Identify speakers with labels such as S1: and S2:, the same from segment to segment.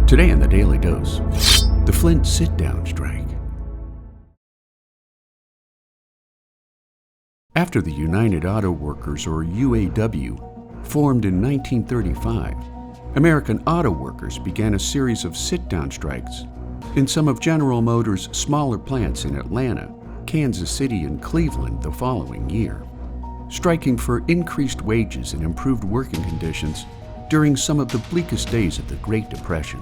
S1: Today in the Daily Dose, the Flint Sit-down Strike. After the United Auto Workers, or UAW, formed in 1935, American auto workers began a series of sit-down strikes in some of General Motors' smaller plants in Atlanta, Kansas City, and Cleveland the following year, striking for increased wages and improved working conditions during some of the bleakest days of the Great Depression.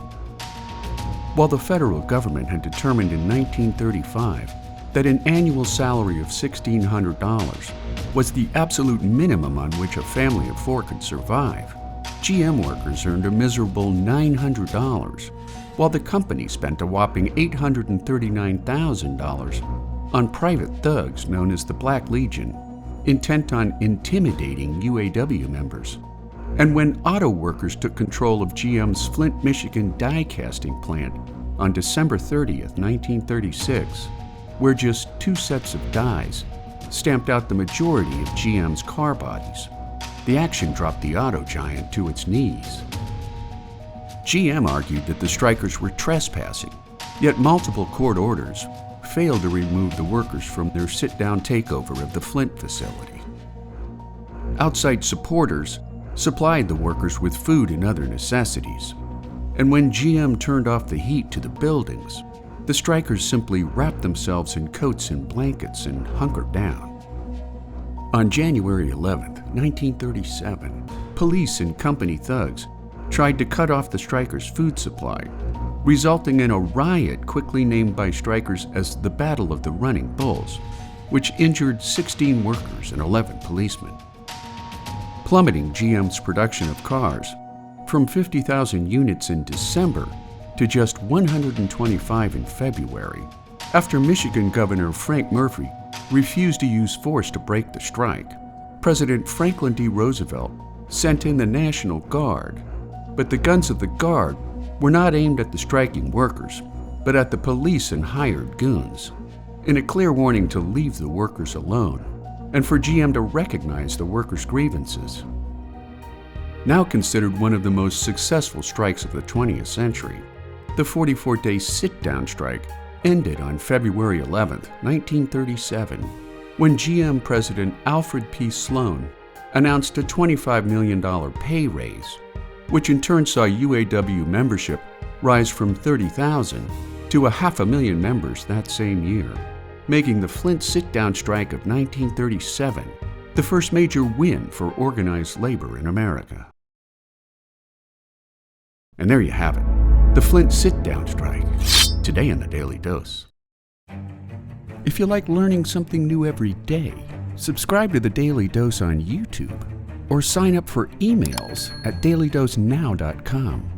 S1: While the federal government had determined in 1935 that an annual salary of $1,600 was the absolute minimum on which a family of four could survive, GM workers earned a miserable $900, while the company spent a whopping $839,000 on private thugs known as the Black Legion, intent on intimidating UAW members. And when auto workers took control of GM's Flint, Michigan die-casting plant on December 30th, 1936, where just two sets of dies stamped out the majority of GM's car bodies, the action dropped the auto giant to its knees. GM argued that the strikers were trespassing, yet multiple court orders failed to remove the workers from their sit-down takeover of the Flint facility. Outside supporters supplied the workers with food and other necessities, and when GM turned off the heat to the buildings, the strikers simply wrapped themselves in coats and blankets and hunkered down. On January 11, 1937, police and company thugs tried to cut off the strikers' food supply, resulting in a riot quickly named by strikers as the Battle of the Running Bulls, which injured 16 workers and 11 policemen, plummeting GM's production of cars from 50,000 units in December to just 125 in February, after Michigan Governor Frank Murphy refused to use force to break the strike. President Franklin D. Roosevelt sent in the National Guard, but the guns of the Guard were not aimed at the striking workers, but at the police and hired goons, in a clear warning to leave the workers alone and for GM to recognize the workers' grievances. Now considered one of the most successful strikes of the 20th century, the 44-day sit-down strike ended on February 11, 1937, when GM President Alfred P. Sloan announced a $25 million pay raise, which in turn saw UAW membership rise from 30,000 to 500,000 members that same year, making the Flint sit-down strike of 1937 the first major win for organized labor in America. And there you have it, the Flint sit-down strike, today in the Daily Dose. If you like learning something new every day, subscribe to the Daily Dose on YouTube or sign up for emails at dailydosenow.com.